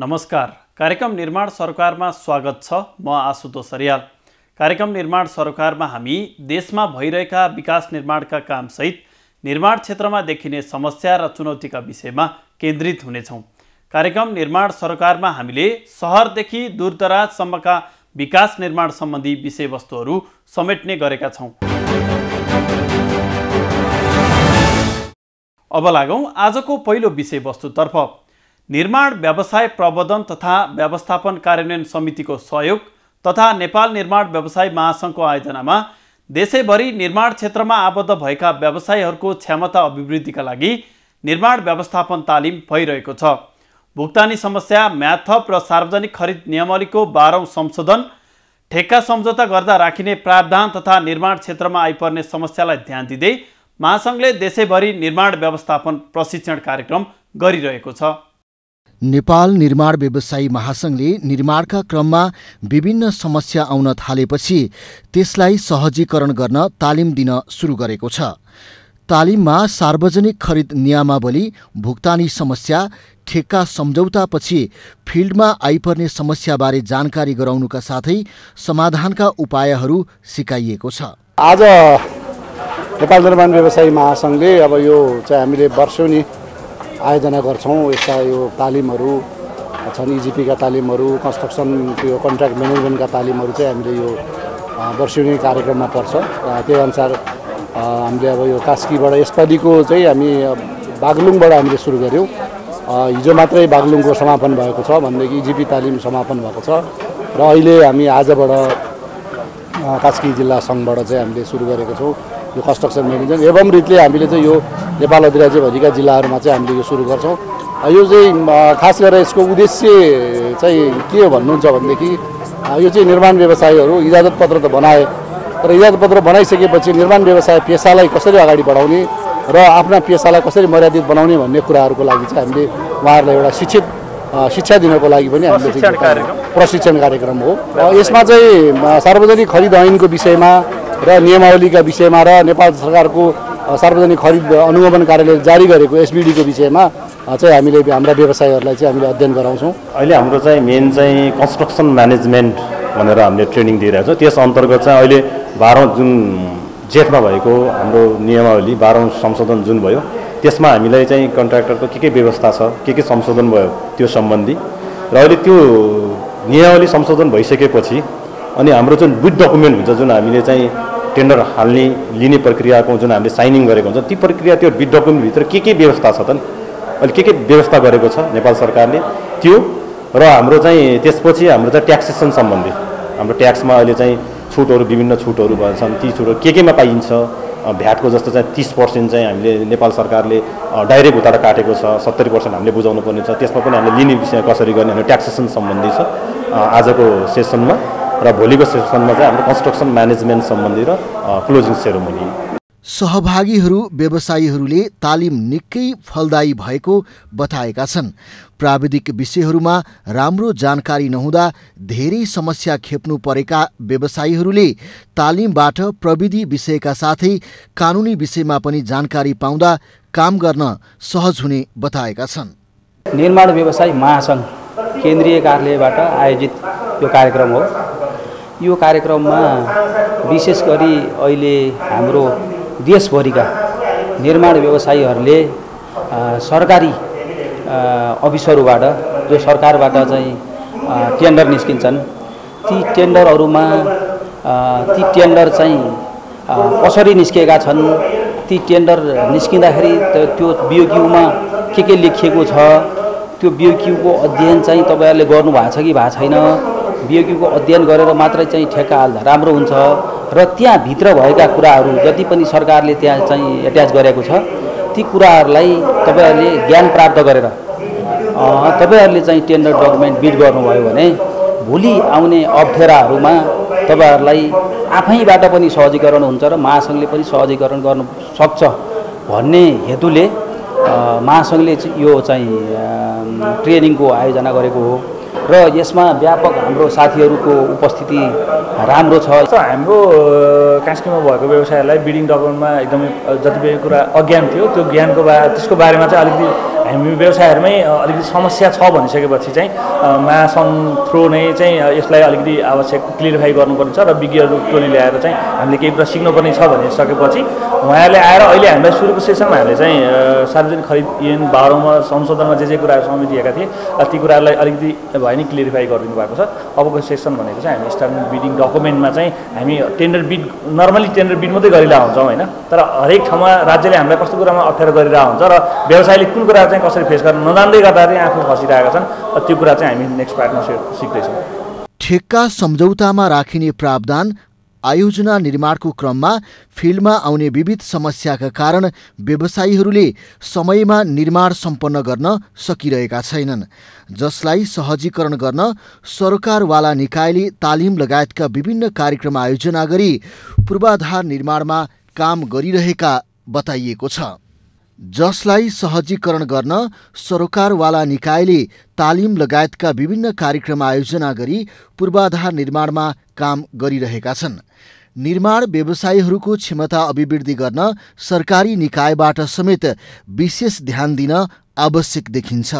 नमस्कार। कार्यक्रम निर्माण सरोकारमा स्वागत छ। म आशुतोष रियाल। कार्यक्रम निर्माण सरोकारमा हामी देशमा भइरहेका विकास निर्माणका कामसहित निर्माण क्षेत्रमा देखिने समस्या र चुनौतीका विषयमा केन्द्रित हुनेछौँ। कार्यक्रम निर्माण सरोकारमा हामीले सहरदेखि दूरदराजसम्मका विकास निर्माण सम्बन्धी विषयवस्तुहरू समेट्ने गरेका छौँ। अब लागौँ आजको पहिलो विषयवस्तुतर्फ। निर्माण व्यवसाय प्रबन्धन तथा व्यवस्थापन कार्यान्वयन समितिको सहयोग तथा नेपाल निर्माण व्यवसाय महासङ्घको आयोजनामा देशैभरि निर्माण क्षेत्रमा आबद्ध भएका व्यवसायीहरूको क्षमता अभिवृद्धिका लागि निर्माण व्यवस्थापन तालिम भइरहेको छ। भुक्तानी समस्या, म्याथप र सार्वजनिक खरिद नियमावलीको 12औं संशोधन, ठेक्का सम्झौता गर्दा राखिने प्रावधान तथा निर्माण क्षेत्रमा आइपर्ने समस्यालाई ध्यान दिँदै महासङ्घले देशैभरि निर्माण व्यवस्थापन प्रशिक्षण कार्यक्रम गरिरहेको छ। नेपाल निर्माण व्यवसायी महासङ्घले निर्माणका क्रममा विभिन्न समस्या आउन थालेपछि त्यसलाई सहजीकरण गर्न तालिम दिन सुरु गरेको छ। तालिममा सार्वजनिक खरिद नियमावली, भुक्तानी समस्या, ठेक्का सम्झौतापछि फिल्डमा आइपर्ने समस्याबारे जानकारी गराउनुका साथै समाधानका उपायहरू सिकाइएको छ। आज नेपाल निर्माण व्यवसायी महासङ्घले अब यो चाहिँ हामीले वर्षौनी आयोजना गर्छौँ। यस्ता यो तालिमहरू छन्, इजिपीका तालिमहरू, कन्स्ट्रक्सनको यो कन्ट्र्याक्ट म्यानेजमेन्टका तालिमहरू चाहिँ हामीले यो वर्षौनी कार्यक्रममा पर्छ। त्यही अनुसार हामीले अब यो कास्कीबाट यसपालिको चाहिँ हामी बागलुङबाट हामीले सुरु गऱ्यौँ। हिजो मात्रै बागलुङको समापन भएको छ भनेदेखि इजिपी तालिम समापन भएको छ र अहिले हामी आजबाट कास्की जिल्ला सङ्घबाट चाहिँ हामीले सुरु गरेको छौँ यो कन्स्ट्रक्सन म्यानेजमेन्ट। एवं रीतिले हामीले चाहिँ यो नेपाल अधिराज्यभरिका जिल्लाहरूमा चाहिँ हामीले यो सुरु गर्छौँ। यो चाहिँ खास गरेर यसको उद्देश्य चाहिँ के हो भन्नुहुन्छ भनेदेखि यो चाहिँ निर्माण व्यवसायीहरू इजाजत पत्र त बनाए, तर इजाजत पत्र बनाइसकेपछि निर्माण व्यवसाय पेसालाई कसरी अगाडि बढाउने र आफ्ना पेसालाई कसरी मर्यादित बनाउने भन्ने कुराहरूको लागि चाहिँ हामीले उहाँहरूलाई एउटा शिक्षा दिनको लागि पनि हामीले प्रशिक्षण कार्यक्रम हो। यसमा चाहिँ सार्वजनिक खरिद ऐनको विषयमा र नियमावलीका विषयमा र नेपाल सरकारको सार्वजनिक खरिद अनुगमन कार्यालयले जारी गरेको एसबिडीको विषयमा चाहिँ हामीले हाम्रा व्यवसायीहरूलाई चाहिँ हामीले अध्ययन गराउँछौँ। अहिले हाम्रो चाहिँ मेन चाहिँ कन्स्ट्रक्सन म्यानेजमेन्ट भनेर हामीले ट्रेनिङ दिइरहेको छ। त्यस अन्तर्गत चाहिँ अहिले 12औं जुन जेठमा भएको हाम्रो नियमावली 12औं संशोधन जुन भयो त्यसमा हामीलाई चाहिँ कन्ट्र्याक्टरको के व्यवस्था छ, के संशोधन भयो त्यो सम्बन्धी र अहिले त्यो नियमावली संशोधन भइसकेपछि अनि हाम्रो जुन विथ डकुमेन्ट हुन्छ जुन हामीले चाहिँ टेन्डर हाल्ने लिने प्रक्रियाको जुन हामीले साइनिङ गरेको हुन्छ ती प्रक्रिया त्यो विथ डकुमेन्टभित्र के व्यवस्था छ त नि अहिले के व्यवस्था गरेको छ नेपाल सरकारले त्यो र हाम्रो चाहिँ त्यसपछि हाम्रो चाहिँ ट्याक्सेसन सम्बन्धी हाम्रो ट्याक्समा अहिले चाहिँ छुटहरू विभिन्न छुटहरू भन्छन्। ती छुटहरू केमा पाइन्छ, भ्याटको जस्तो चाहिँ 30% चाहिँ हामीले नेपाल सरकारले डाइरेक्ट उतार काटेको छ, 70% हामीले बुझाउनु पर्ने छ। त्यसमा पनि हामीले लिने विषय कसरी गर्ने हाम्रो ट्याक्सेसन सम्बन्धी छ आजको सेसनमा र भोलिको सेसनमा चाहिँ हाम्रो कन्स्ट्रक्सन म्यानेजमेन्ट सम्बन्धी र क्लोजिङ सेरोमनी। सहभागीहरू व्यवसायीहरूले तालिम निकै फलदायी भएको बताएका छन्। प्राविधिक विषयहरूमा राम्रो जानकारी नहुँदा धेरै समस्या खेप्नु परेका व्यवसायीहरूले तालिमबाट प्रविधि विषयका साथै कानुनी विषयमा पनि जानकारी पाउँदा काम गर्न सहज हुने बताएका छन्। निर्माण व्यवसाय महासङ्घ केन्द्रीय कार्यालयबाट आयोजित यो कार्यक्रम हो। यो कार्यक्रममा विशेष गरी अहिले हाम्रो देशभरिका निर्माण व्यवसायीहरूले सरकारी अफिसहरूबाट जो सरकारबाट चाहिँ टेन्डर निस्किन्छन् ती टेन्डरहरूमा ती टेन्डर चाहिँ कसरी निस्केका छन्, ती टेन्डर निस्किँदाखेरि त्यो बिओक्यूमा के लेखिएको छ त्यो बिओक्यूको अध्ययन चाहिँ तपाईँहरूले गर्नुभएको छ कि भएको छैन। बिओक्यूको अध्ययन गरेर मात्रै चाहिँ ठेक्का हाल्दा राम्रो हुन्छ र त्यहाँभित्र भएका कुराहरू जति पनि सरकारले त्यहाँ चाहिँ एट्याच गरेको छ ती कुराहरूलाई तपाईँहरूले ज्ञान प्राप्त गरेर तपाईँहरूले चाहिँ टेन्डर डकुमेन्ट बिड गर्नुभयो भने भोलि आउने अप्ठ्याराहरूमा तपाईँहरूलाई आफैबाट पनि सहजीकरण हुन्छ र महासङ्घले पनि सहजीकरण गर्न सक्छ भन्ने हेतुले महासङ्घले यो चाहिँ ट्रेनिङको आयोजना गरेको हो र यसमा व्यापक हाम्रो साथीहरूको उपस्थिति राम्रो छ। हाम्रो कास्कीमा भएको व्यवसायहरूलाई बिडिङ डकुमेन्टमा एकदमै जति पनि कुरा अज्ञान थियो त्यो ज्ञानको त्यसको बारेमा चाहिँ अलिकति हामी व्यवसायहरूमै अलिकति समस्या छ भनिसकेपछि चाहिँ महासङ्घ थ्रु नै चाहिँ यसलाई अलिकति आवश्यक क्लियरिफाई गर्नुपर्छ र विज्ञहरू टोली ल्याएर चाहिँ हामीले केही कुरा सिक्नुपर्ने छ भनिसकेपछि उहाँहरूले आएर अहिले हामीलाई सुरुको सेसनमा हामीले चाहिँ सार्वजनिक खरिद ऐन 12 मा संशोधनमा जे कुराहरू समेत दिएका थिए ती कुराहरूलाई अलिकति भयो नि क्लियरिफाई गरिदिनु भएको छ। अबको सेसन भनेको चाहिँ हामी स्टार्ट बिडिङ डकुमेन्टमा चाहिँ हामी tender bid normally tender bid मात्रै गरिरहेको हुन्छौँ होइन, तर हरेक ठाउँमा राज्यले हामीलाई कस्तो कुरामा अप्ठ्यारो गरिरहेको हुन्छ र व्यवसायले कुन कुरा चाहिँ कसरी फेस गर्न नजान्दै गर्दाखेरि आफू फसिरहेका छन्। त्यो कुरा चाहिँ हामी नेक्स्ट पार्टमा सिक्दैछौँ। ठेक्का सम्झौतामा राखिने प्रावधान आयोजना निर्माणको क्रममा फिल्डमा आउने विविध समस्याका कारण व्यवसायीहरूले समयमा निर्माण सम्पन्न गर्न सकिरहेका छैनन्, जसलाई सहजीकरण गर्न सरकारवाला निकायले तालिम लगायतका विभिन्न कार्यक्रम आयोजना गरी पूर्वाधार निर्माणमा काम गरिरहेका बताइएको छ। जसलाई सहजीकरण गर्न सरकारवाला निकायले तालिम लगायतका विभिन्न कार्यक्रम आयोजना गरी पूर्वाधार निर्माणमा काम गरिरहेका छन्। निर्माण व्यवसायीहरूको क्षमता अभिवृद्धि गर्न सरकारी निकायबाट समेत विशेष ध्यान दिन आवश्यक देखिन्छ।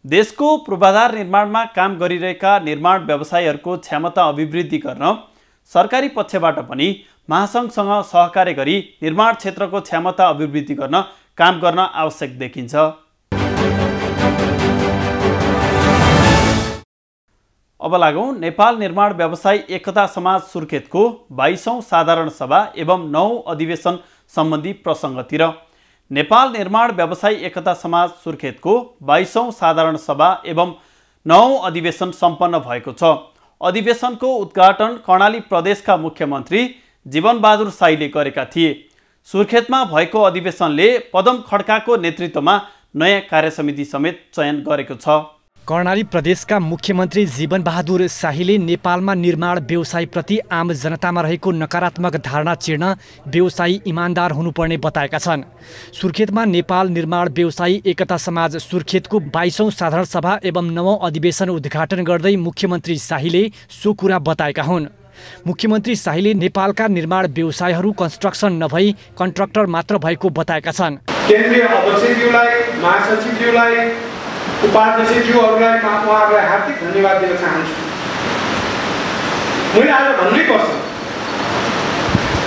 देशको पूर्वाधार निर्माणमा काम गरिरहेका निर्माण व्यवसायीहरूको क्षमता अभिवृद्धि गर्न सरकारी पक्षबाट पनि महासङ्घसँग सहकार्य गरी निर्माण क्षेत्रको क्षमता अभिवृद्धि गर्न काम गर्न आवश्यक देखिन्छ। अब लागौँ नेपाल निर्माण व्यवसायी एकता समाज सुर्खेतको 22औं साधारण सभा एवं 9औं अधिवेशन सम्बन्धी प्रसङ्गतिर। नेपाल निर्माण व्यवसायी एकता समाज सुर्खेतको 22औं साधारण सभा एवं 9औं अधिवेशन सम्पन्न भएको छ। अधिवेशनको उद्घाटन कर्णाली प्रदेशका मुख्यमन्त्री जीवनबहादुर साईले गरेका थिए। सुर्खेतमा भएको अधिवेशनले पदम खड्काको नेतृत्वमा नयाँ कार्यसमिति समेत चयन गरेको छ। कर्णाली प्रदेशका मुख्यमन्त्री जीवनबहादुर शाहीले नेपालमा निर्माण व्यवसायप्रति आम जनतामा रहेको नकारात्मक धारणा चिर्न व्यवसायी इमान्दार हुनुपर्ने बताएका छन्। सुर्खेतमा नेपाल निर्माण व्यवसायी एकता समाज सुर्खेतको 22औं साधारण सभा एवं 9औं अधिवेशन उद्घाटन गर्दै मुख्यमन्त्री शाहीले सो कुरा बताएका हुन्। मुख्यमन्त्री शाहीले नेपालका निर्माण व्यवसायहरू कन्स्ट्रक्सन नभई कन्ट्राक्टर मात्र भएको बताएका छन्। केन्द्रीय अध्यक्षज्यूलाई, महासचिवज्यूलाई, उपाध्यक्षज्यूहरूलाई उहाँहरूलाई हार्दिक धन्यवाद दिन चाहन्छु। मैले आज भन्नै पर्छ,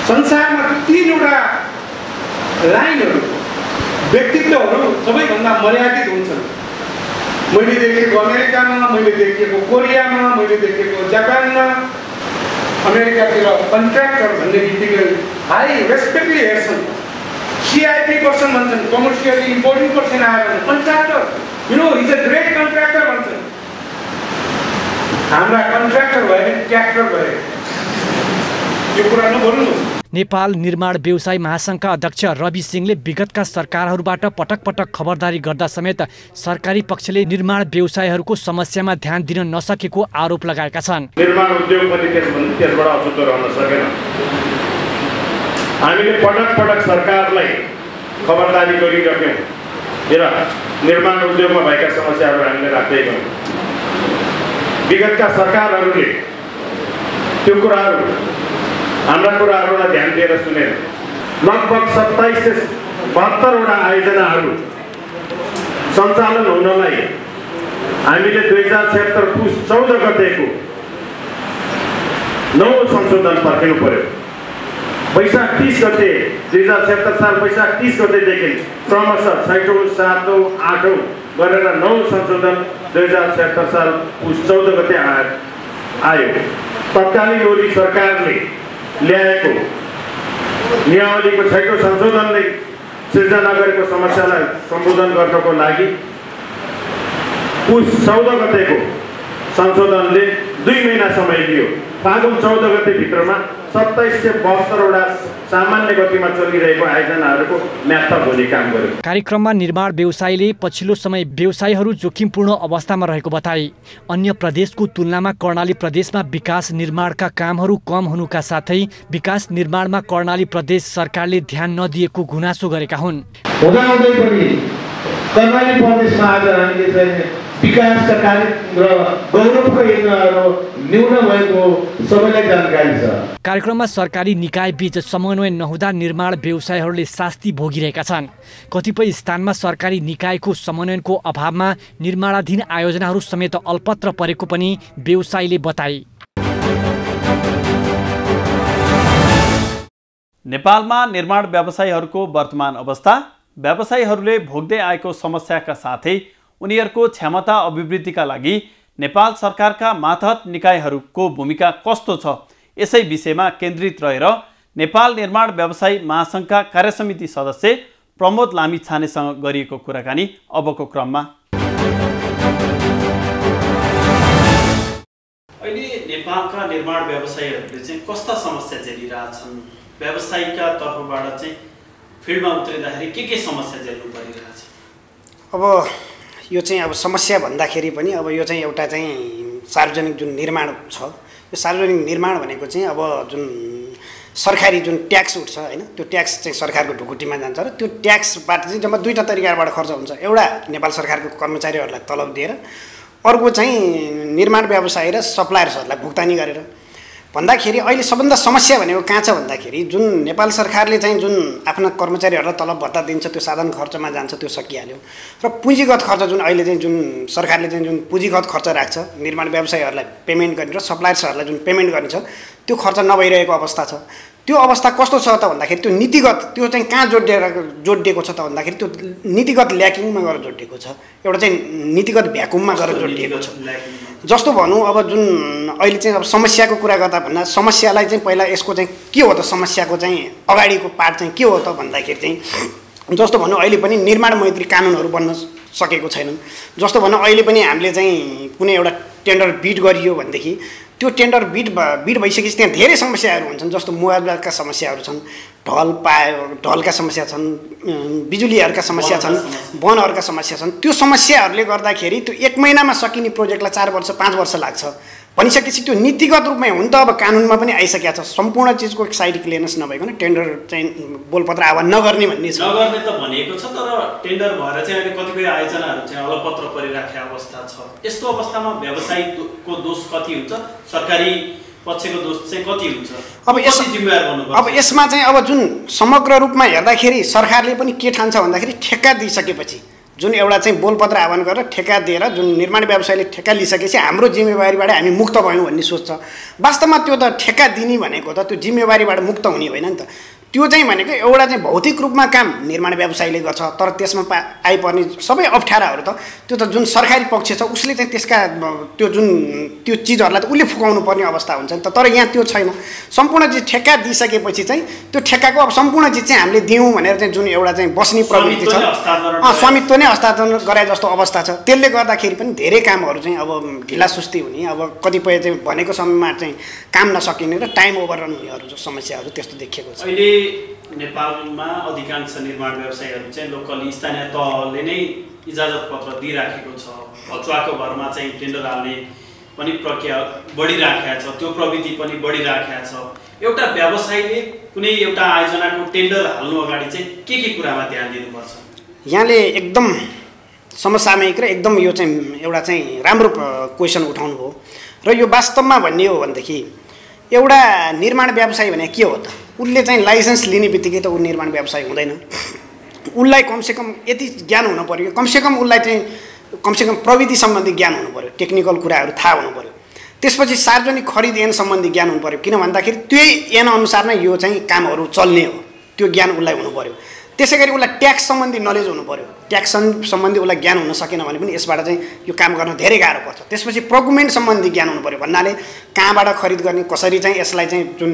संसारमा 3वटा लाइनहरू व्यक्तित्वहरू सबैभन्दा मर्यादित हुन्छन्। मैले देखेको अमेरिकामा, मैले देखेको कोरियामा, मैले देखेको जापानमा, अमेरिकातिर कन्ट्राक्टर भन्ने बित्तिकै हाई रेस्पेक्टले हेर्छन्। CIP पर्सन भन्छन्, कमर्सियली इम्पोर्टेन्ट पर्सन आएर contractor, you know is a great contractor भन्छन्। हाम्रा कन्ट्राक्टर भए ट्र्याक्टर भए, यो कुरा नबोल्नुहोस्। नेपाल निर्माण व्यवसायी महासङ्घका अध्यक्ष रवि सिंहले विगतका सरकारहरूबाट पटक पटक खबरदारी गर्दा समेत सरकारी पक्षले निर्माण व्यवसायीहरूको समस्यामा ध्यान दिन नसकेको आरोप लगाएका छन्। निर्माण उद्योग पनि त्यसबाट अछुतो रहन सकेन। हामीले पटक पटक सरकारलाई खबरदारी गरिरहेका र निर्माण उद्योगमा भएका समस्याहरू हामीले राख्दै गयौँ। विगतका सरकारहरूले त्यो कुराहरू, हाम्रा कुराहरूलाई ध्यान दिएर सुनेर लगभग 2772वटा आयोजनाहरू सञ्चालन हुनलाई हामीले 2076 पुस 14 गतेको 9औं संशोधन पर्खिनु पर्यो। वैशाख 30 गते 2076 साल वैशाख 30 गतेदेखि क्रमशः 6औं, 7औं, 8औं गरेर 9औं संशोधन 2076 साल पुस 14 गते आयो। तत्कालीन ओली सरकारले ल्याएको नियमावलीको 6औं संशोधनले सिर्जना गरेको समस्यालाई सम्बोधन गर्नको लागि पुस 14 गतेको संशोधनले 2 महिना समय लियो। फागुन 14 गते भित्रमा 2772वटा सामान्य गतिमा चलिरहेको आयोजनाहरूको म्याथप हुने काम गर्यो। कार्यक्रममा निर्माण व्यवसायीले पछिल्लो समय व्यवसायीहरू जोखिमपूर्ण अवस्थामा रहेको बताए। अन्य प्रदेशको तुलनामा कर्णाली प्रदेशमा विकास निर्माणका कामहरू कम हुनुका साथै विकास निर्माणमा कर्णाली प्रदेश सरकारले ध्यान नदिएको गुनासो गरेका हुन्। हुँदाहुँदै पनि कर्णाली प्रदेशमा आज हामीले चाहिँ विकासका कार्य र गौरवका योजनाहरू न्यून भएको सबैलाई जानकारी छ। कार्यक्रममा सरकारी निकाय बीच समन्वय नहुँदा निर्माण व्यवसायीहरूले शास्ति भोगिरहेका छन्। कतिपय स्थानमा सरकारी निकायको समन्वयनको अभावमा निर्माणाधीन आयोजनाहरू समेत अल्पत्र परेको पनि व्यवसायीले बताए। नेपालमा निर्माण व्यवसायीहरूको वर्तमान अवस्था, व्यवसायीहरूले भोग्दै आएको समस्याका साथै उनीहरूको क्षमता अभिवृद्धिका लागि नेपाल सरकारका मातहत निकायहरूको भूमिका कस्तो छ, यसै विषयमा केन्द्रित रहेर नेपाल निर्माण व्यवसायी महासङ्घका कार्यसमिति सदस्य प्रमोद लामिछानेसँग गरिएको कुराकानी अबको क्रममा। अहिले नेपालका निर्माण व्यवसायीहरूले चाहिँ कस्ता समस्या झेलिरहेछन्? व्यवसायीका तर्फबाट चाहिँ फिल्डमा उत्रिँदाखेरि के समस्या झेल्नु परिरहेछ? अब यो चाहिँ अब समस्या भन्दाखेरि पनि अब यो चाहिँ एउटा चाहिँ सार्वजनिक जुन निर्माण छ, यो सार्वजनिक निर्माण भनेको चाहिँ अब जुन सरकारी जुन ट्याक्स उठ्छ हैन, त्यो ट्याक्स चाहिँ सरकारको ढुकुटीमा जान्छ र त्यो ट्याक्सबाट चाहिँ जम्मा दुईटा तरिकाबाट खर्च हुन्छ। एउटा नेपाल सरकारको कर्मचारीहरूलाई तलब दिएर, अर्को चाहिँ निर्माण व्यवसायी र सप्लायर्सहरूलाई भुक्तानी गरेर। भन्दाखेरि अहिले सबभन्दा समस्या भनेको कहाँ छ भन्दाखेरि जुन नेपाल सरकारले चाहिँ जुन आफ्ना कर्मचारीहरूलाई तलब भत्ता दिन्छ त्यो साधारण खर्चमा जान्छ, त्यो सकिहाल्यो। र पुँजीगत खर्च जुन अहिले चाहिँ जुन सरकारले चाहिँ जुन पुँजीगत खर्च राख्छ निर्माण व्यवसायीहरूलाई पेमेन्ट गर्ने र सप्लायर्सहरूलाई जुन पेमेन्ट गर्ने छ त्यो खर्च नभइरहेको अवस्था छ। त्यो अवस्था कस्तो छ त भन्दाखेरि त्यो नीतिगत त्यो चाहिँ कहाँ जोडिएको छ त भन्दाखेरि त्यो नीतिगत ल्याकिङमा गएर जोडिएको छ, एउटा चाहिँ नीतिगत भ्याकुममा गएर जोडिएको छ। जस्तो भनौँ अब जुन अहिले चाहिँ अब समस्याको कुरा गर्दा भन्दा समस्यालाई चाहिँ पहिला यसको चाहिँ के हो त, समस्याको चाहिँ अगाडिको पार्ट चाहिँ के हो त भन्दाखेरि चाहिँ जस्तो भनौँ अहिले पनि निर्माण मैत्री कानुनहरू बन्न सकेको छैनन्। जस्तो भनौँ अहिले पनि हामीले चाहिँ कुनै एउटा टेन्डर बिड गरियो भनेदेखि त्यो टेन्डर बिड भइसकेपछि त्यहाँ धेरै समस्याहरू हुन्छन्। जस्तो मुआवजाका समस्याहरू छन्, ढलका समस्या छन्, बिजुलीहरूका समस्या छन्, वनहरूका समस्या छन्। त्यो समस्याहरूले गर्दाखेरि त्यो 1 महिनामा सकिने प्रोजेक्टलाई 4 वर्ष 5 वर्ष लाग्छ भनिसकेपछि त्यो नीतिगत रूपमै हुन त अब कानुनमा पनि आइसकेको छ। सम्पूर्ण चिजको साइड क्लियरेन्स नभइकन टेन्डर चाहिँ बोलपत्र आह्वान नगर्ने भन्ने छ। नगर्ने त भनेको छ, तर टेन्डर भएर चाहिँ अहिले कतिपय आयोजनाहरू चाहिँ अलपत्र परिराखेको अवस्था छ। यस्तो अवस्थामा व्यवसायीको दोष कति हुन्छ, सरकारी पक्षको दोष चाहिँ कति हुन्छ? अब यसमा जिम्मेवार बन्नुपर्छ। अब यसमा चाहिँ अब जुन समग्र रूपमा हेर्दाखेरि सरकारले पनि के ठान्छ भन्दाखेरि ठेक्का दिइसकेपछि जुन एउटा चाहिँ बोलपत्र आह्वान गरेर ठेक्का दिएर जुन निर्माण व्यवसायले ठेक्का लिइसकेपछि हाम्रो जिम्मेवारीबाट हामी मुक्त भयौँ भन्ने सोच छ। वास्तवमा त्यो त ठेक्का दिने भनेको त त्यो जिम्मेवारीबाट मुक्त हुने होइन नि त। त्यो चाहिँ भनेको एउटा चाहिँ भौतिक रूपमा काम निर्माण व्यवसायीले गर्छ, तर त्यसमा आइपर्ने सबै अप्ठ्याराहरू त त्यो त जुन सरकारी पक्ष छ उसले चाहिँ त्यसका त्यो जुन त्यो चिजहरूलाई त उसले फुकाउनु पर्ने अवस्था हुन्छ नि त। तर यहाँ त्यो छैन। सम्पूर्ण चिज ठेक्का दिइसकेपछि चाहिँ त्यो ठेक्काको अब सम्पूर्ण चिज चाहिँ हामीले दियौँ भनेर चाहिँ जुन एउटा चाहिँ बस्ने प्रवृत्ति छ, स्वामित्व नै हस्तान्तरण गरे जस्तो अवस्था छ। त्यसले गर्दाखेरि पनि धेरै कामहरू चाहिँ अब ढिला सुस्ती हुने, अब कतिपय चाहिँ भनेको समयमा चाहिँ काम नसकिने र टाइम ओभररन हुनेहरू जो समस्याहरू त्यस्तो देखिएको छ। अहिले नेपालमा अधिकांश निर्माण व्यवसायीहरू चाहिँ लोकली स्थानीय तहले नै इजाजत पत्र दिइराखेको छ। अचुवाको भरमा चाहिँ टेन्डर हाल्ने पनि प्रक्रिया बढिराखेको छ, त्यो प्रविधि पनि बढिराखेको छ। एउटा व्यवसायीले कुनै एउटा आयोजनाको टेन्डर हाल्नु अगाडि चाहिँ के कुरामा ध्यान दिनुपर्छ? यहाँले एकदम समसामयिक र एकदम यो चाहिँ एउटा चाहिँ राम्रो क्वेसन उठाउनु भयो। र यो वास्तवमा भन्ने हो भनेदेखि एउटा निर्माण व्यवसायी भने के हो त? उसले चाहिँ लाइसेन्स लिने बित्तिकै त ऊ निर्माण व्यवसायी हुँदैन। उसलाई कमसेकम यति ज्ञान हुनु पऱ्यो, कमसेकम उसलाई चाहिँ कमसेकम प्रविधि सम्बन्धी ज्ञान हुनु पऱ्यो, टेक्निकल कुराहरू थाहा हुनु पऱ्यो। त्यसपछि सार्वजनिक खरिद ऐन सम्बन्धी ज्ञान हुनु पऱ्यो, किन भन्दाखेरि त्यही ऐन अनुसार नै यो चाहिँ कामहरू चल्ने हो, त्यो ज्ञान उसलाई हुनु पऱ्यो। त्यसै गरी उसलाई ट्याक्स सम्बन्धी नलेज हुनु पऱ्यो। ट्याक्स सम्बन्धी उसलाई ज्ञान हुन सकेन भने पनि यसबाट चाहिँ यो काम गर्न धेरै गाह्रो पर्छ। त्यसपछि प्रोक्युरमेन्ट सम्बन्धी ज्ञान हुनु पऱ्यो, भन्नाले कहाँबाट खरिद गर्ने, कसरी चाहिँ यसलाई चाहिँ जुन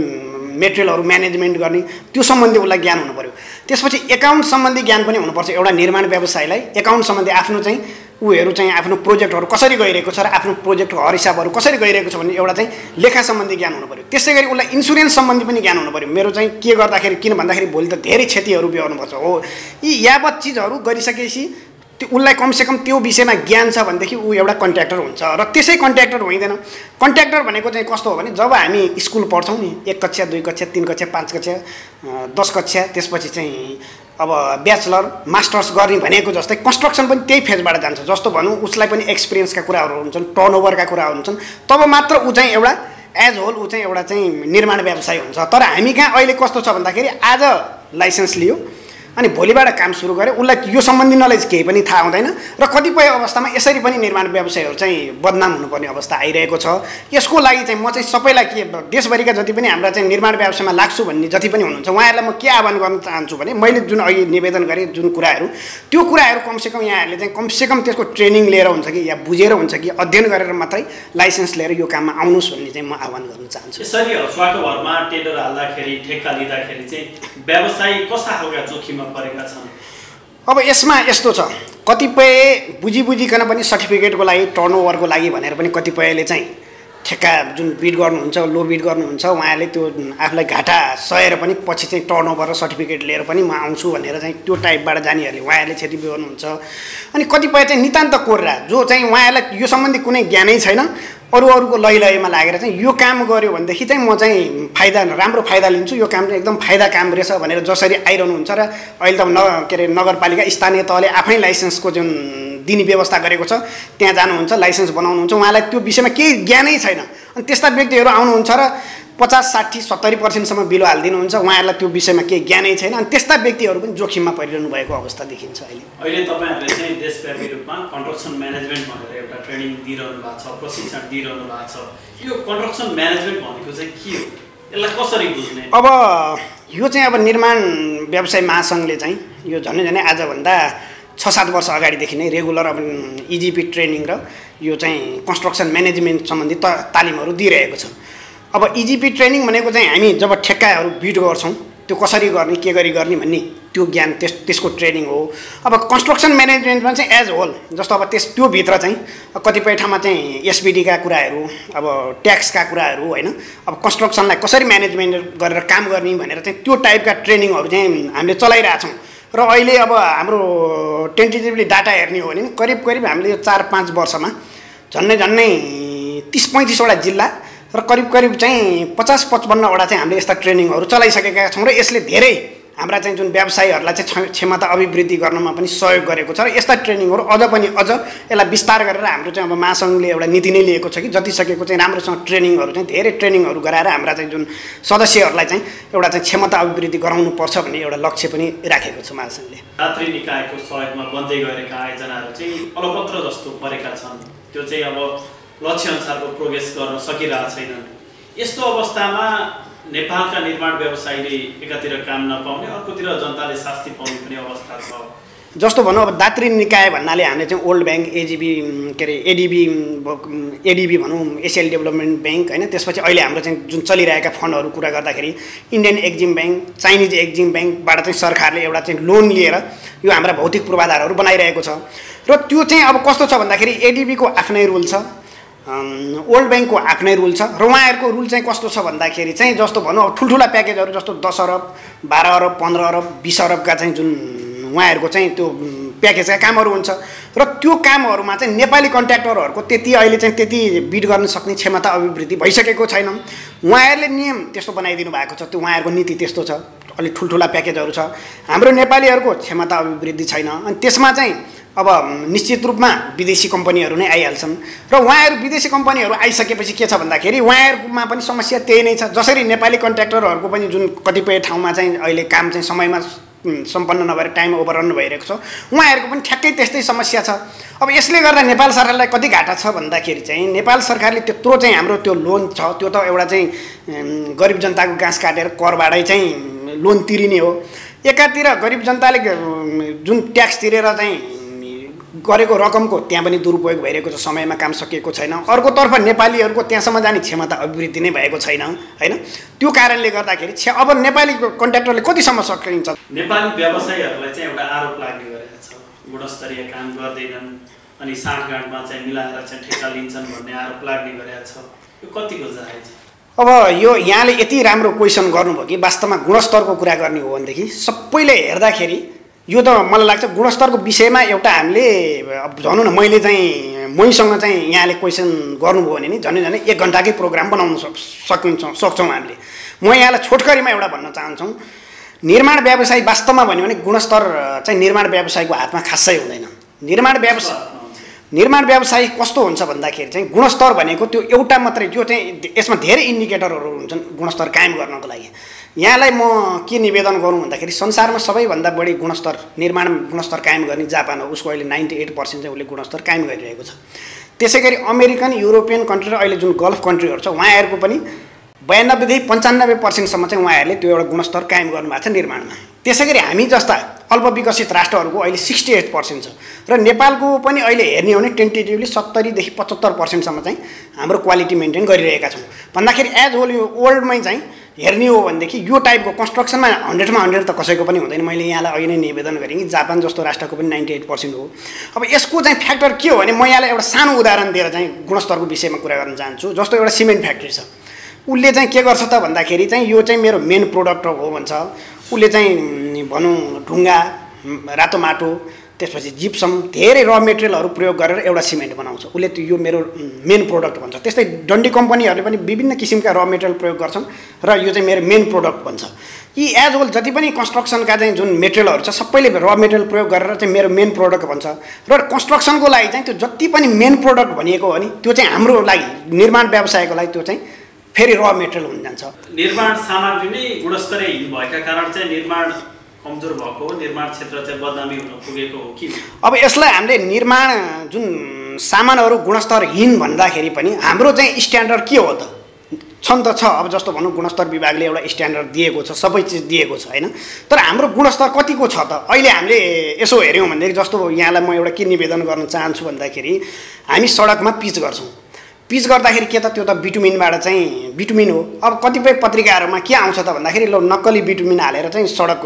मेटेरियलहरू म्यानेजमेन्ट गर्ने त्यो सम्बन्धी उसलाई ज्ञान हुनु पऱ्यो। त्यसपछि एकाउन्ट सम्बन्धी ज्ञान पनि हुनुपर्छ। एउटा निर्माण व्यवसायीलाई एकाउन्ट सम्बन्धी आफ्नो चाहिँ उयोहरू चाहिँ आफ्नो प्रोजेक्टहरू कसरी गइरहेको छ र आफ्नो प्रोजेक्टको हरिसाबहरू कसरी गइरहेको छ भन्ने एउटा चाहिँ लेखा सम्बन्धी ज्ञान हुनु पऱ्यो। त्यसै गरी उसलाई इन्सुरेन्स सम्बन्धी पनि ज्ञान हुनु पऱ्यो। मेरो चाहिँ के गर्दाखेरि, किन भन्दाखेरि भोलि त धेरै क्षतिहरू बेहोर्नुपर्छ हो। यी यावत चिजहरू गरिसकेपछि त्यो उसलाई कमसेकम त्यो विषयमा ज्ञान छ भनेदेखि ऊ एउटा कन्ट्र्याक्टर हुन्छ। र त्यसै कन्ट्र्याक्टर होइँदैन। कन्ट्र्याक्टर भनेको चाहिँ कस्तो हो भने जब हामी स्कुल पढ्छौँ नि, 1 कक्षा 2 कक्षा 3 कक्षा 5 कक्षा 10 कक्षा त्यसपछि चाहिँ अब ब्याचलर मास्टर्स गर्ने भनेको जस्तै कन्स्ट्रक्सन पनि त्यही फेजबाट जान्छ। जस्तो भनौँ उसलाई पनि एक्सपिरियन्सका कुराहरू हुन्छन्, टर्नओभरका कुराहरू हुन्छन्, तब मात्र ऊ चाहिँ एउटा एज होल ऊ चाहिँ एउटा चाहिँ निर्माण व्यवसाय हुन्छ। तर हामी कहाँ अहिले कस्तो छ भन्दाखेरि आज लाइसेन्स लियो अनि भोलिबाट काम सुरु गऱ्यो, उसलाई यो सम्बन्धी नलेज केही पनि थाहा हुँदैन र कतिपय अवस्थामा यसरी पनि निर्माण व्यवसायहरू चाहिँ बदनाम हुनुपर्ने अवस्था आइरहेको छ। यसको लागि चाहिँ म चाहिँ सबैलाई के देशभरिका जति पनि हाम्रा चाहिँ निर्माण व्यवसायमा लाग्छु भन्ने जति पनि हुनुहुन्छ उहाँहरूलाई म के आह्वान गर्न चाहन्छु भने मैले जुन अघि निवेदन गरेँ जुन कुराहरू त्यो कुराहरू कमसेकम यहाँहरूले चाहिँ कमसेकम त्यसको ट्रेनिङ लिएर हुन्छ कि या बुझेर हुन्छ कि अध्ययन गरेर मात्रै लाइसेन्स लिएर यो काममा आउनुहोस् भन्ने चाहिँ म आह्वान गर्न चाहन्छु। यसरी हसुवाको भरमा टेन्डर हाल्दाखेरि ठेक्का लिँदाखेरि चाहिँ व्यवसायी कस्ता खालका जोखिममा परेका छन्? अब यसमा यस्तो छ, कतिपय बुझिकन पनि सर्टिफिकेटको लागि टर्नओभरको लागि भनेर पनि कतिपयले चाहिँ ठेक्का जुन बिड गर्नुहुन्छ लो बिड गर्नुहुन्छ उहाँहरूले त्यो आफूलाई घाटा सहेर पनि पछि चाहिँ टर्नओभर र सर्टिफिकेट लिएर पनि म आउँछु भनेर चाहिँ त्यो टाइपबाट जानेहरूले उहाँहरूले क्षति बिहोर्नुहुन्छ। अनि कतिपय चाहिँ नितान्त कोर्रा जो चाहिँ उहाँहरूलाई यो सम्बन्धी कुनै ज्ञानै छैन, अरूको लैमा लागेर चाहिँ यो काम गर्यो भनेदेखि चाहिँ म चाहिँ राम्रो फाइदा लिन्छु, यो काम चाहिँ एकदम फाइदा काम रहेछ भनेर जसरी आइरहनुहुन्छ र अहिले त के अरे नगरपालिका स्थानीय तहले आफै लाइसेन्सको जुन दिने व्यवस्था गरेको छ त्यहाँ जानुहुन्छ, लाइसेन्स बनाउनुहुन्छ, उहाँलाई त्यो विषयमा केही ज्ञानै छैन। अनि त्यस्ता व्यक्तिहरू आउनुहुन्छ र 50-60-70% बिलो हालिदिनुहुन्छ, उहाँहरूलाई त्यो विषयमा केही ज्ञानै छैन। अनि त्यस्ता व्यक्तिहरू पनि जोखिममा परिरहनु भएको अवस्था देखिन्छ। अहिले तपाईँहरूले चाहिँ देशव्यापी रूपमा कन्स्ट्रक्सन म्यानेजमेन्ट भनेर एउटा ट्रेनिङ दिइरहनु भएको छ, प्रशिक्षण दिइरहनु भएको छ। यो कन्स्ट्रक्सन म्यानेजमेन्ट भनेको चाहिँ के हो, यसलाई कसरी बुझ्ने? अब यो चाहिँ अब निर्माण व्यवसाय महासङ्घले चाहिँ यो झनै आजभन्दा 6-7 वर्ष अगाडिदेखि नै रेगुलर अब इजिपी ट्रेनिङ र यो चाहिँ कन्स्ट्रक्सन म्यानेजमेन्ट सम्बन्धी तालिमहरू दिइरहेको छ। अब इजिपी ट्रेनिङ भनेको चाहिँ हामी जब ठेक्काहरू बिड गर्छौँ त्यो कसरी गर्ने के गरी गर्ने भन्ने त्यो ज्ञान त्यसको ट्रेनिङ हो। अब कन्स्ट्रक्सन म्यानेजमेन्टमा चाहिँ एज होल जस्तो अब त्योभित्र चाहिँ कतिपय ठाउँमा चाहिँ एसबिडीका कुराहरू, अब ट्याक्सका कुराहरू होइन, अब कन्स्ट्रक्सनलाई कसरी म्यानेजमेन्ट गरेर काम गर्ने भनेर चाहिँ त्यो टाइपका ट्रेनिङहरू चाहिँ हामीले चलाइरहेछौँ। र अहिले अब हाम्रो टेन्टेटिभली डाटा हेर्ने हो भने करिब हामीले यो 4-5 वर्षमा झन्नै 30-35वटा जिल्ला र करिब चाहिँ 50-55वटा चाहिँ हामीले यस्ता ट्रेनिङहरू चलाइसकेका छौँ र यसले धेरै हाम्रा चाहिँ जुन व्यवसायीहरूलाई चाहिँ क्षमता अभिवृद्धि गर्नमा पनि सहयोग गरेको छ। र यस्ता ट्रेनिङहरू अझ यसलाई विस्तार गरेर हाम्रो चाहिँ अब महासङ्घले एउटा नीति नै लिएको छ कि जति सकेको चाहिँ राम्रोसँग ट्रेनिङहरू चाहिँ धेरै ट्रेनिङहरू गराएर हाम्रा चाहिँ जुन सदस्यहरूलाई चाहिँ एउटा चाहिँ क्षमता अभिवृद्धि गराउनुपर्छ भन्ने एउटा लक्ष्य पनि राखेको छ महासङ्घले। दात्री निकायको सहयोगमा बन्दै गरेका आयोजनाहरू चाहिँ अलपत्र जस्तो परेका छन्, त्यो चाहिँ अब लक्ष्यअनुसारको प्रोग्रेस गर्न सकिरहेको छैनन्। यस्तो अवस्थामा नेपालका निर्माण व्यवसायीले एकातिर काम नपाउने, अर्कोतिर जनताले शास्ति पाउने पनि अवस्था छ। जस्तो भनौँ अब दात्री निकाय भन्नाले हामीले चाहिँ ओल्ड ब्याङ्क एजिबी के अरे एडिबी भनौँ एसियल डेभलपमेन्ट ब्याङ्क होइन, त्यसपछि अहिले हाम्रो चाहिँ जुन चलिरहेका फन्डहरू कुरा गर्दाखेरि Indian Exim bank, Chinese Exim ब्याङ्कबाट चाहिँ सरकारले एउटा चाहिँ लोन लिएर यो हाम्रा भौतिक पूर्वाधारहरू बनाइरहेको छ। र त्यो चाहिँ अब कस्तो छ भन्दाखेरि एडिबीको आफ्नै रुल छ, ओल्ड ब्याङ्कको आफ्नै रुल छ। र उहाँहरूको रुल चाहिँ कस्तो छ भन्दाखेरि चाहिँ जस्तो भनौँ अब ठुल्ठुला प्याकेजहरू जस्तो 10 अरब 12 अरब 15 अरब 20 अरबका चाहिँ जुन उहाँहरूको चाहिँ त्यो प्याकेजका कामहरू हुन्छ र त्यो कामहरूमा चाहिँ नेपाली कन्ट्र्याक्टरहरूको अहिले त्यति बिड गर्न सक्ने क्षमता अभिवृद्धि भइसकेको छैन। उहाँहरूले नियम त्यस्तो बनाइदिनु भएको छ, त्यो उहाँहरूको नीति त्यस्तो छ, अलिक ठुल्ठुला प्याकेजहरू छ। हाम्रो नेपालीहरूको क्षमता अभिवृद्धि छैन। अनि त्यसमा चाहिँ अब निश्चित रूपमा विदेशी कम्पनीहरू नै आइहाल्छन् र उहाँहरू विदेशी कम्पनीहरू आइसकेपछि के छ भन्दाखेरि उहाँहरूमा पनि समस्या त्यही नै छ। जसरी नेपाली कन्ट्र्याक्टरहरूको पनि जुन कतिपय ठाउँमा चाहिँ अहिले काम चाहिँ समयमा सम्पन्न नभएर टाइम ओभररन भइरहेको छ, उहाँहरूको पनि ठ्याक्कै त्यस्तै समस्या छ। अब यसले गर्दा नेपाल सरकारलाई कति घाटा छ भन्दाखेरि चाहिँ नेपाल सरकारले त्यत्रो चाहिँ हाम्रो त्यो लोन छ, त्यो त एउटा चाहिँ गरिब जनताको गाँस काटेर करबाटै चाहिँ लोन तिरिने हो। एकातिर गरिब जनताले जुन ट्याक्स तिरेर चाहिँ गरेको रकमको त्यहाँ पनि दुरुपयोग भइरहेको छ, समयमा काम सकिएको छैन। अर्कोतर्फ नेपालीहरूको त्यहाँसम्म जाने क्षमता अभिवृद्धि नै भएको छैन होइन। त्यो कारणले गर्दाखेरि अब नेपाली कन्ट्र्याक्टरले कतिसम्म सकिन्छ। नेपाली व्यवसायीहरूलाई चाहिँ एउटा आरोप लाग्ने गरेको छ, गुणस्तरीय काम गर्दैनन् अनि साँठगाँठमा चाहिँ मिलाएर चाहिँ ठेक्का लिन्छन् भन्ने आरोप लाग्ने गरेको छ। यो कतिको जायज? अब यो यहाँले यति राम्रो क्वेसन गर्नुभयो कि वास्तवमा गुणस्तरको कुरा गर्ने हो भनेदेखि सबैले हेर्दाखेरि यो त मलाई लाग्छ गुणस्तरको विषयमा एउटा हामीले अब भनौँ न मैसँग चाहिँ यहाँले क्वेसन गर्नुभयो भने नि झनै 1 घन्टाकै प्रोग्राम बनाउन सक्छौँ हामीले। म यहाँलाई छोटकरीमा एउटा भन्न चाहन्छौँ, निर्माण व्यवसाय वास्तवमा भन्यो भने गुणस्तर चाहिँ निर्माण व्यवसायको हातमा खासै हुँदैन। निर्माण व्यवसाय कस्तो हुन्छ भन्दाखेरि चाहिँ गुणस्तर भनेको त्यो एउटा मात्रै, त्यो चाहिँ यसमा धेरै इन्डिकेटरहरू हुन्छन् गुणस्तर कायम गर्नको लागि। यहाँलाई म के निवेदन गरौँ भन्दाखेरि संसारमा सबैभन्दा बढी गुणस्तर निर्माण गुणस्तर कायम गर्ने जापान हो। उसको अहिले 98% चाहिँ उसले गुणस्तर कायम गरिरहेको छ। त्यसै गरी अमेरिकन, युरोपियन कन्ट्री र अहिले जुन गल्फ कन्ट्रीहरू छ उहाँहरूको पनि 92देखि 95% चाहिँ उहाँहरूले त्यो एउटा गुणस्तर कायम गर्नुभएको छ निर्माणमा। त्यसै गरी हामी जस्ता अल्पविकसित राष्ट्रहरूको अहिले 68% छ र नेपालको पनि अहिले हेर्ने हो भने टेन्टेटिभली 70देखि 75% चाहिँ हाम्रो क्वालिटी मेन्टेन गरिरहेका छौँ। भन्दाखेरि एज होल यो वर्ल्डमै चाहिँ हेर्ने हो भनेदेखि यो टाइपको कन्स्ट्रक्सनमा 100मा 100 त कसैको पनि हुँदैन। मैले यहाँलाई अहिले नै निवेदन गरेँ कि जापान जस्तो राष्ट्रको पनि 98% हो। अब यसको चाहिँ फ्याक्टर के हो भने म यहाँलाई एउटा सानो उदाहरण दिएर चाहिँ गुणस्तरको विषयमा कुरा गर्न चाहन्छु। जस्तो एउटा सिमेन्ट फ्याक्ट्री छ, उसले चाहिँ के गर्छ त भन्दाखेरि चाहिँ यो चाहिँ मेरो मेन प्रोडक्ट हो भन्छ। उसले चाहिँ भनौँ ढुङ्गा, रातो माटो, त्यसपछि जिप्सम, धेरै र मेटेरियलहरू प्रयोग गरेर एउटा सिमेन्ट बनाउँछ। उसले यो मेरो मेन प्रोडक्ट भन्छ। त्यस्तै डन्डी कम्पनीहरूले पनि विभिन्न किसिमका र मेटेरियल प्रयोग गर्छन् र यो चाहिँ मेरो मेन प्रोडक्ट भन्छ। यी एज होल जति पनि कन्स्ट्रक्सनका चाहिँ जुन मेटेरियलहरू छ सबैले र मेटेरियल प्रयोग गरेर चाहिँ मेरो मेन प्रोडक्ट भन्छ। र कन्स्ट्रक्सनको लागि चाहिँ त्यो जति पनि मेन प्रोडक्ट भनिएको हो नि त्यो चाहिँ हाम्रो लागि निर्माण व्यवसायको लागि त्यो चाहिँ फेरि र मेटेरियल हुन जान्छ। निर्माण सामग्री नै गुणस्तरहीन भएका कारण चाहिँ निर्माण कमजोर भएको हो, निर्माण क्षेत्र चाहिँ बदनामी हुन पुगेको हो कि? अब यसलाई हामीले निर्माण जुन सामानहरू गुणस्तरहीन भन्दाखेरि पनि हाम्रो चाहिँ स्ट्यान्डर्ड के हो त? छन् त छ। अब जस्तो भनौँ गुणस्तर विभागले एउटा स्ट्यान्डर्ड दिएको छ, सबै चिज दिएको छ होइन। तर हाम्रो गुणस्तर कतिको छ त? अहिले हामीले यसो हेऱ्यौँ भनेदेखि जस्तो यहाँलाई म एउटा के निवेदन गर्न चाहन्छु भन्दाखेरि हामी सडकमा पिच गर्छौँ। पिच गर्दाखेरि के त त्यो त बिटुमिनबाट चाहिँ बिटुमिन हो। अब कतिपय पत्रिकाहरूमा के आउँछ त भन्दाखेरि ल नक्कली बिटुमिन हालेर चाहिँ सडक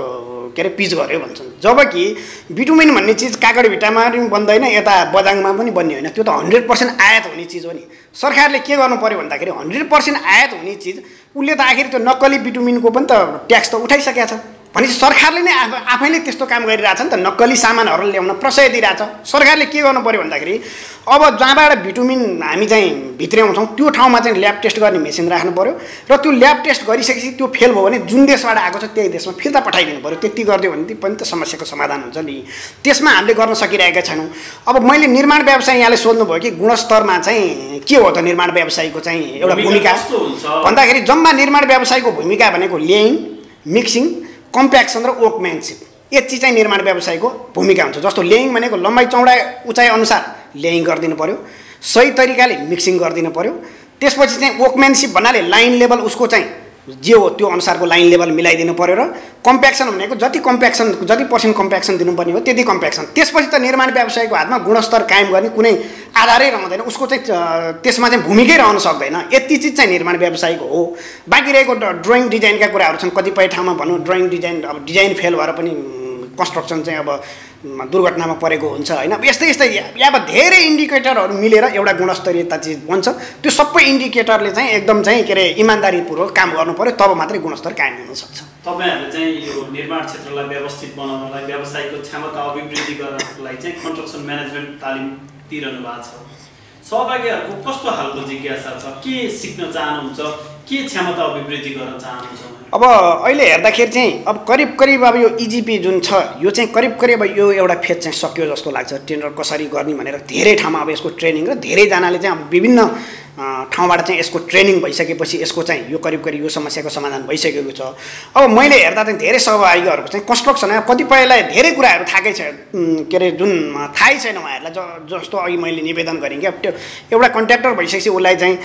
के अरे पिच गर्यो भन्छन्। जबकि बिटुमिन भन्ने चिज काकडभिट्टामा पनि बन्दैन, यता बजाङमा पनि बन्ने होइन। त्यो त 100% आयात हुने चिज हो नि। सरकारले के गर्नु पर्यो भन्दाखेरि 100% आयात हुने चिज उसले त आखिर त्यो नक्कली बिटुमिनको पनि त ट्याक्स त उठाइसकेको छ। भनेपछि सरकारले नै आफैले त्यस्तो काम गरिरहेछ नि त, नक्कली सामानहरू ल्याउन प्रशय दिइरहेछ। सरकारले के गर्नु पर्यो भन्दाखेरि अब जहाँबाट भिटामिन हामी चाहिँ भित्र्याउँछौँ त्यो ठाउँमा चाहिँ ल्याब टेस्ट गर्ने मेसिन राख्नु पर्यो र त्यो ल्याब टेस्ट गरिसकेपछि त्यो फेल भयो भने जुन देशबाट आएको छ त्यही देशमा फिर्ता पठाइदिनु पर्यो। त्यति गरिदियो भने पनि त समस्याको समाधान हुन्छ नि। त्यसमा हामीले गर्न सकिरहेका छैनौँ। अब मैले निर्माण व्यवसाय यहाँले सोध्नुभयो कि गुणस्तरमा चाहिँ के हो त निर्माण व्यवसायको चाहिँ एउटा भूमिका भन्दाखेरि जम्मा निर्माण व्यवसायको भूमिका भनेको लेइङ, मिक्सिङ, कम्प्याक्सन र वर्कम्यानसिप, यति चाहिँ निर्माण व्यवसायको भूमिका हुन्छ। जस्तो लेइङ भनेको लम्बाइ चौडाइ उचाइ अनुसार लेइङ गरिदिनु पर्यो, सही तरिकाले मिक्सिङ गरिदिनु पर्यो। त्यसपछि चाहिँ वर्कम्यानसिप भन्नाले लाइन लेभल उसको चाहिँ जे हो त्यो अनुसारको लाइन लेभल मिलाइदिनु पर्यो र कम्प्याक्सन भनेको जति पर्सेन्ट कम्प्याक्सन दिनुपर्ने हो त्यति कम्प्याक्सन। त्यसपछि त निर्माण व्यवसायको हातमा गुणस्तर कायम गर्ने कुनै आधारै रहँदैन, उसको चाहिँ त्यसमा चाहिँ भूमिकै रहन सक्दैन। यति चिज चाहिँ निर्माण व्यवसायको हो। बाँकी रहेको ड्रइङ डिजाइनका कुराहरू छन्। कतिपय ठाउँमा भनौँ ड्रइङ डिजाइन अब डिजाइन फेल भएर पनि कन्स्ट्रक्सन चाहिँ अब दुर्घटनामा परेको हुन्छ होइन। अब यस्तै अब धेरै इन्डिकेटरहरू मिलेर एउटा गुणस्तरीयता चिज बन्छ। त्यो सबै इन्डिकेटरले चाहिँ एकदम चाहिँ के अरे इमान्दारीपूर्वक काम गर्नु पर्यो, तब मात्रै गुणस्तर कायम हुन सक्छ। तपाईँहरूले चाहिँ यो निर्माण क्षेत्रलाई व्यवस्थित बनाउनलाई, व्यवसायको क्षमता अभिवृद्धि गर्नको लागि चाहिँ कन्स्ट्रक्सन म्यानेजमेन्ट तालिम दिइरहनु भएको छ। सहभागीहरूको कस्तो खालको जिज्ञासा छ? के सिक्न चाहनुहुन्छ? के क्षमता अभिवृद्धि गर्न चाहनुहुन्छ? अब अहिले हेर्दाखेरि चाहिँ अब करिब अब यो इजिपी जुन छ यो चाहिँ करिब अब यो एउटा फेज चाहिँ सक्यो जस्तो लाग्छ। टेन्डर कसरी गर्ने भनेर धेरै ठाउँमा अब यसको ट्रेनिङ र धेरैजनाले चाहिँ अब विभिन्न ठाउँबाट चाहिँ यसको ट्रेनिङ भइसकेपछि यसको चाहिँ यो करिब यो समस्याको समाधान भइसकेको छ। अब मैले हेर्दा चाहिँ धेरै सहभागीहरूको चाहिँ कन्स्ट्रक्सन कतिपयलाई धेरै कुराहरू थाहै छ के अरे जुन थाहै छैन उहाँहरूलाई। जस्तो अघि मैले निवेदन गरेँ कि अब त्यो एउटा कन्ट्र्याक्टर भइसकेपछि उसलाई चाहिँ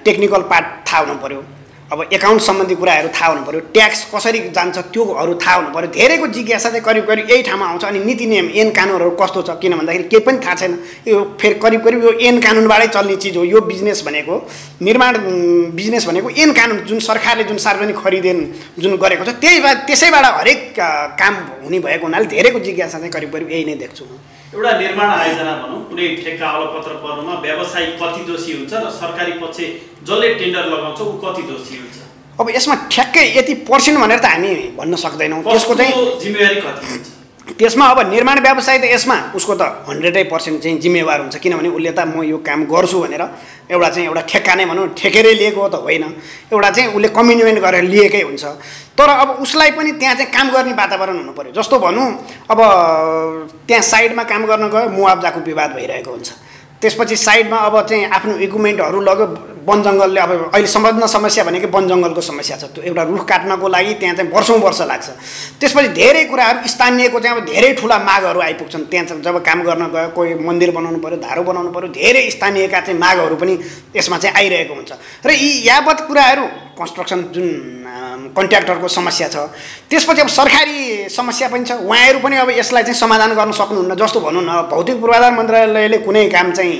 टेक्निकल पार्ट थाहा हुनु पऱ्यो, अब एकाउन्ट सम्बन्धी कुराहरू थाहा हुनु पऱ्यो, ट्याक्स कसरी जान्छ त्योहरू थाहा हुनु पऱ्यो। धेरैको जिज्ञासा चाहिँ करिब यही ठाउँमा आउँछ। अनि नीति नियम ऐन कानुनहरू कस्तो छ किन भन्दाखेरि केही पनि थाहा छैन। यो फेरि करिब यो ऐन कानुनबाटै चल्ने चिज हो। यो बिजनेस भनेको निर्माण बिजनेस भनेको ऐन कानुन जुन सरकारले जुन सार्वजनिक खरिदेन जुन गरेको छ त्यसैबाट हरेक काम हुने भएको हुनाले धेरैको जिज्ञासा चाहिँ करिब यही नै देख्छु। एउटा निर्माण आयोजना भनौँ कुनै ठेक्का अलपत्र पर्नुमा व्यवसायी कति दोषी हुन्छ र सरकारी पक्ष जसले टेन्डर लगाउँछ ऊ कति दोषी हुन्छ? अब यसमा ठ्याक्कै यति पर्सेन्ट भनेर त हामी भन्न सक्दैनौँ। त्यसको चाहिँ जिम्मेवारी कति हुन्छ? त्यसमा अब निर्माण व्यवसाय त यसमा उसको त 100% चाहिँ जिम्मेवार हुन्छ। किनभने उसले त म यो काम गर्छु भनेर एउटा चाहिँ एउटा ठेक्का नै भनौँ ठेकेरै लिएको त होइन एउटा चाहिँ उसले कमिटमेन्ट गरेर लिएकै हुन्छ तर अब उसलाई पनि त्यहाँ चाहिँ काम गर्ने वातावरण हुनु पर्यो जस्तो भनौँ अब त्यहाँ साइडमा काम गर्न गयो मुआब्जाको विवाद भइरहेको हुन्छ त्यसपछि साइडमा अब चाहिँ आफ्नो इक्विपमेन्टहरू लग्यो वन जङ्गलले अब अहिले सम्बन्ध समस्या भनेको वन जङ्गलको समस्या छ त्यो एउटा रुख काट्नको लागि त्यहाँ चाहिँ वर्ष लाग्छ त्यसपछि धेरै कुराहरू स्थानीयको चाहिँ अब धेरै ठुला मागहरू आइपुग्छन् त्यहाँ जब काम गर्न गयो कोही मन्दिर बनाउनु पर्यो धारो बनाउनु पर्यो धेरै स्थानीयका चाहिँ मागहरू पनि यसमा चाहिँ आइरहेको हुन्छ र यी यावत कुराहरू कन्स्ट्रक्सन जुन कन्ट्र्याक्टरको समस्या छ त्यसपछि अब सरकारी समस्या पनि छ उहाँहरू पनि अब यसलाई चाहिँ समाधान गर्न सक्नुहुन्न जस्तो भनौँ न भौतिक पूर्वाधार मन्त्रालयले कुनै काम चाहिँ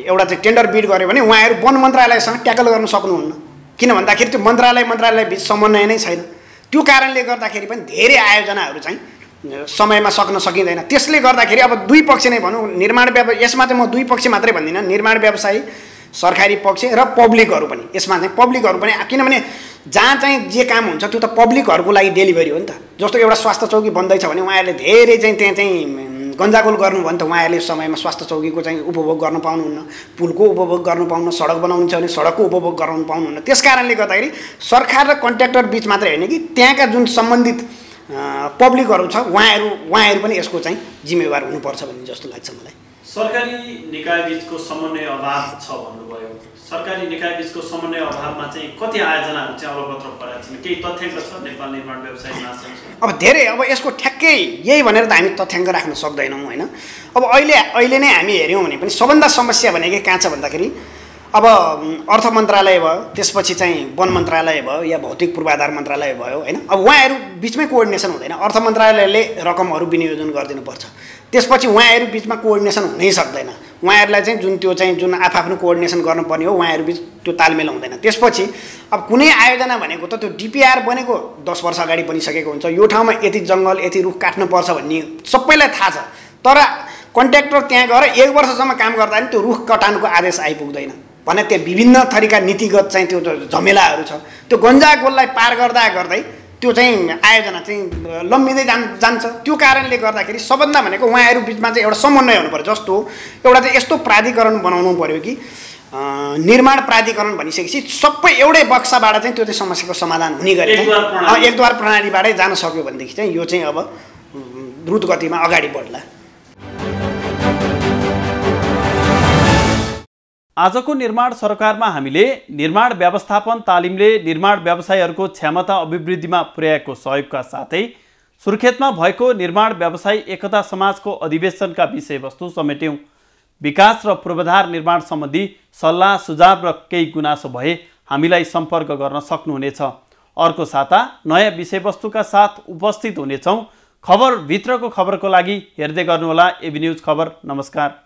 एउटा चाहिँ टेन्डर बिड गर्यो भने उहाँहरू वन मन्त्रालयसँग ट्याकल गर्न सक्नुहुन्न किन भन्दाखेरि त्यो मन्त्रालय बिच समन्वय नै छैन त्यो कारणले गर्दाखेरि पनि धेरै आयोजनाहरू चाहिँ समयमा सक्न सकिँदैन त्यसले गर्दाखेरि अब दुई पक्ष नै भनौँ निर्माण यसमा चाहिँ म दुई पक्ष मात्रै भन्दिनँ निर्माण व्यवसायी सरकारी पक्ष र पब्लिकहरू पनि यसमा चाहिँ पब्लिकहरू पनि किनभने जहाँ चाहिँ जे काम हुन्छ त्यो त पब्लिकहरूको लागि डेलिभरी हो नि त जस्तो एउटा स्वास्थ्य चौकी बन्दैछ भने उहाँहरूले धेरै चाहिँ त्यहाँ चाहिँ गन्जागोल गर्नु भयो भने त उहाँहरूले समयमा स्वास्थ्य चौकीको चाहिँ उपभोग गर्न पाउनुहुन्न पुलको उपभोग गर्न पाउनुहुन्न सडक बनाउनु छ भने सडकको उपभोग गर्न पाउनुहुन्न त्यस कारणले गर्दाखेरि सरकार र कन्ट्र्याक्टर बिच मात्रै होइन कि त्यहाँका जुन सम्बन्धित पब्लिकहरू छ उहाँहरू पनि यसको चाहिँ जिम्मेवार हुनुपर्छ भन्ने जस्तो लाग्छ मलाई सरकारी निकाय बिचको समन्वय अभाव छ भन्नुभयो सरकारी निकाय बिचको समन्वय अभावमा चाहिँ कति आयोजनाहरू चाहिँ अलपत्र परेका छन् केही तथ्याङ्क छ नेपाल निर्माण व्यवसायी महासङ्घ अब धेरै अब यसको ठ्याक्कै यही भनेर त हामी तथ्याङ्क राख्न सक्दैनौँ होइन अब अहिले नै हामी हेऱ्यौँ भने पनि सबभन्दा समस्या भनेकै कहाँ छ भन्दाखेरि अब अर्थ मन्त्रालय भयो त्यसपछि चाहिँ वन मन्त्रालय भयो या भौतिक पूर्वाधार मन्त्रालय भयो होइन अब उहाँहरू बिचमै कोअर्डिनेसन हुँदैन अर्थ मन्त्रालयले रकमहरू विनियोजन गरिदिनुपर्छ त्यसपछि उहाँहरू बिचमा कोअर्डिनेसन हुनै सक्दैन उहाँहरूलाई चाहिँ जुन आफ्नो कोअर्डिनेसन गर्नुपर्ने हो उहाँहरू बिच त्यो तालमेल हुँदैन त्यसपछि अब कुनै आयोजना भनेको त त्यो डिपिआर बनेको 10 वर्ष अगाडि बनिसकेको हुन्छ यो ठाउँमा यति जङ्गल यति रुख काट्नुपर्छ भन्ने सबैलाई थाहा छ तर कन्ट्र्याक्टर त्यहाँ गएर 1 वर्षसम्म काम गर्दा पनि त्यो रुख कटानको आदेश आइपुग्दैन भने त्यहाँ विभिन्न थरीका नीतिगत चाहिँ त्यो झमेलाहरू छ त्यो गन्जागोललाई पार गर्दै त्यो चाहिँ आयोजना चाहिँ लम्बिँदै जान्छ त्यो कारणले गर्दाखेरि सबभन्दा भनेको उहाँहरू बिचमा चाहिँ एउटा समन्वय हुनु पर्यो जस्तो एउटा चाहिँ यस्तो प्राधिकरण बनाउनु पर्यो कि निर्माण प्राधिकरण भनिसकेपछि सबै एउटै बक्साबाट चाहिँ त्यो चाहिँ समस्याको समाधान हुने गरी एकद्वार प्रणालीबाटै जान सक्यो भनेदेखि चाहिँ यो चाहिँ अब द्रुत गतिमा अगाडि बढ्ला आजको निर्माण सरकारमा हामीले निर्माण व्यवस्थापन तालिमले निर्माण व्यवसायीहरूको क्षमता अभिवृद्धिमा पुर्याएको सहयोगका साथै सुर्खेतमा भएको निर्माण व्यवसायी एकता समाजको अधिवेशनका विषयवस्तु समेट्यौँ। विकास र पूर्वाधार निर्माण सम्बन्धी सल्लाह सुझाव र केही गुनासो भए हामीलाई सम्पर्क गर्न सक्नुहुनेछ। अर्को साता नयाँ विषयवस्तुका साथ उपस्थित हुनेछौँ। खबर भित्रको खबरको लागि हेर्दै गर्नुहोला एबी न्युज खबर। नमस्कार।